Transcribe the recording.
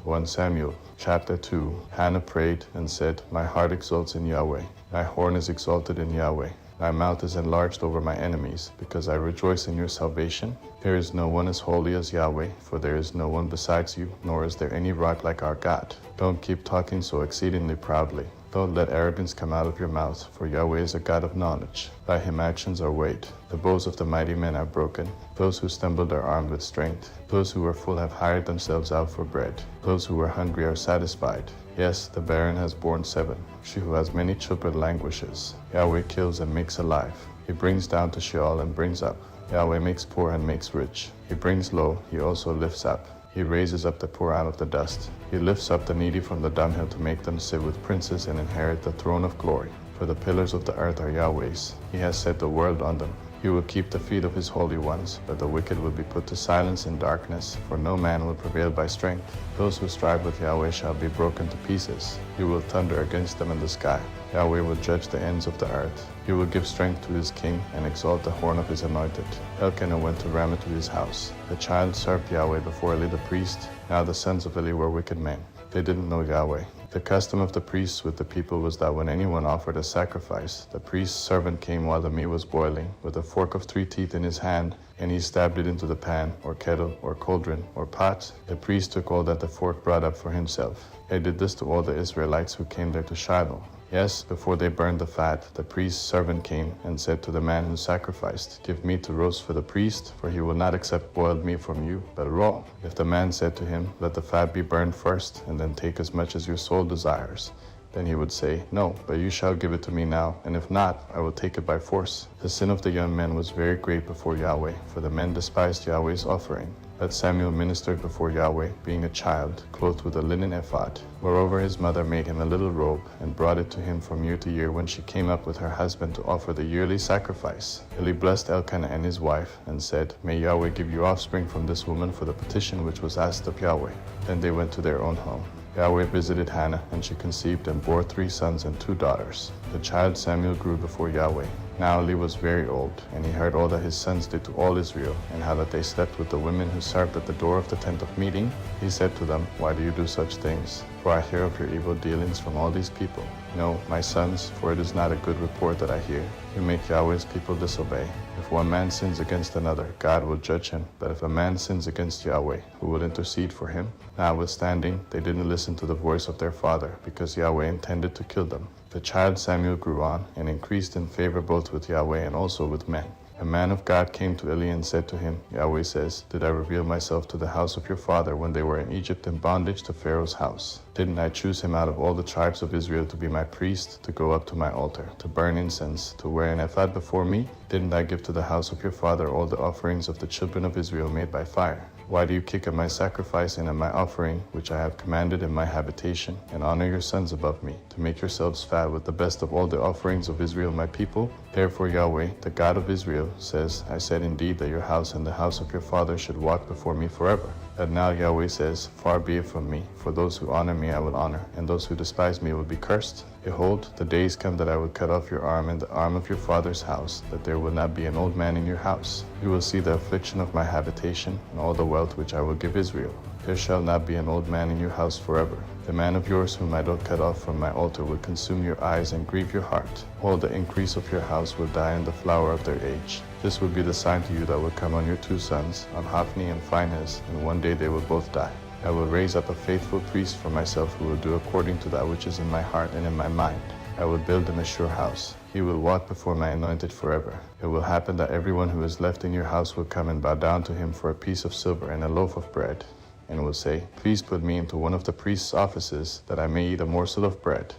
1 Samuel chapter 2. Hannah prayed and said, My heart exalts in Yahweh. My horn is exalted in Yahweh. My mouth is enlarged over my enemies, because I rejoice in your salvation. There is no one as holy as Yahweh, for there is no one besides you, nor is there any rock like our God. Don't keep talking so exceedingly proudly. Don't let arrogance come out of your mouth, for Yahweh is a God of knowledge. By him actions are weighed. The bows of the mighty men are broken. Those who stumbled are armed with strength. Those who were full have hired themselves out for bread. Those who were hungry are satisfied. Yes, the barren has borne 7. She who has many children languishes. Yahweh kills and makes alive. He brings down to Sheol and brings up. Yahweh makes poor and makes rich. He brings low, he also lifts up. He raises up the poor out of the dust. He lifts up the needy from the dunghill to make them sit with princes and inherit the throne of glory. For the pillars of the earth are Yahweh's. He has set the world on them. He will keep the feet of his holy ones, but the wicked will be put to silence in darkness, for no man will prevail by strength. Those who strive with Yahweh shall be broken to pieces. He will thunder against them in the sky. Yahweh will judge the ends of the earth. He will give strength to his king and exalt the horn of his anointed. Elkanah went to Ramah to his house. The child served Yahweh before Eli the priest. Now the sons of Eli were wicked men. They didn't know Yahweh. The custom of the priests with the people was that when anyone offered a sacrifice, the priest's servant came while the meat was boiling, with a fork of 3 teeth in his hand, and he stabbed it into the pan, or kettle, or cauldron, or pot. The priest took all that the fork brought up for himself. They did this to all the Israelites who came there to Shiloh. Yes, before they burned the fat, the priest's servant came and said to the man who sacrificed, Give meat to roast for the priest, for he will not accept boiled meat from you, but raw. If the man said to him, Let the fat be burned first, and then take as much as your soul desires, then he would say, No, but you shall give it to me now, and if not, I will take it by force. The sin of the young men was very great before Yahweh, for the men despised Yahweh's offering. But Samuel ministered before Yahweh, being a child, clothed with a linen ephod. Moreover, his mother made him a little robe, and brought it to him from year to year when she came up with her husband to offer the yearly sacrifice. Eli blessed Elkanah and his wife, and said, May Yahweh give you offspring from this woman for the petition which was asked of Yahweh. Then they went to their own home. Yahweh visited Hannah, and she conceived and bore 3 sons and 2 daughters. The child Samuel grew before Yahweh. Now Eli was very old, and he heard all that his sons did to all Israel, and how that they slept with the women who served at the door of the tent of meeting. He said to them, Why do you do such things? For I hear of your evil dealings from all these people. No, my sons, for it is not a good report that I hear. You make Yahweh's people disobey. If one man sins against another, God will judge him. But if a man sins against Yahweh, who will intercede for him? Notwithstanding, they didn't listen to the voice of their father, because Yahweh intended to kill them. The child Samuel grew on, and increased in favor both with Yahweh and also with men. A man of God came to Eli and said to him, Yahweh says, Did I reveal myself to the house of your father when they were in Egypt in bondage to Pharaoh's house? Didn't I choose him out of all the tribes of Israel to be my priest, to go up to my altar, to burn incense, to wear an ephod before me? Didn't I give to the house of your father all the offerings of the children of Israel made by fire? Why do you kick at my sacrifice and at my offering, which I have commanded in my habitation, and honor your sons above me, to make yourselves fat with the best of all the offerings of Israel my people? Therefore Yahweh, the God of Israel, says, I said indeed that your house and the house of your father should walk before me forever. But now Yahweh says, Far be it from me, for those who honor me I will honor, and those who despise me will be cursed. Behold, the days come that I will cut off your arm and the arm of your father's house, that there will not be an old man in your house. You will see the affliction of my habitation, and all the wealth which I will give Israel. There shall not be an old man in your house forever. The man of yours whom I don't cut off from my altar will consume your eyes and grieve your heart. All the increase of your house will die in the flower of their age. This will be the sign to you that will come on your 2 sons, on Hophni and Phinehas, and one day they will both die. I will raise up a faithful priest for myself who will do according to that which is in my heart and in my mind. I will build him a sure house. He will walk before my anointed forever. It will happen that everyone who is left in your house will come and bow down to him for a piece of silver and a loaf of bread, and will say, Please put me into one of the priest's offices, that I may eat a morsel of bread.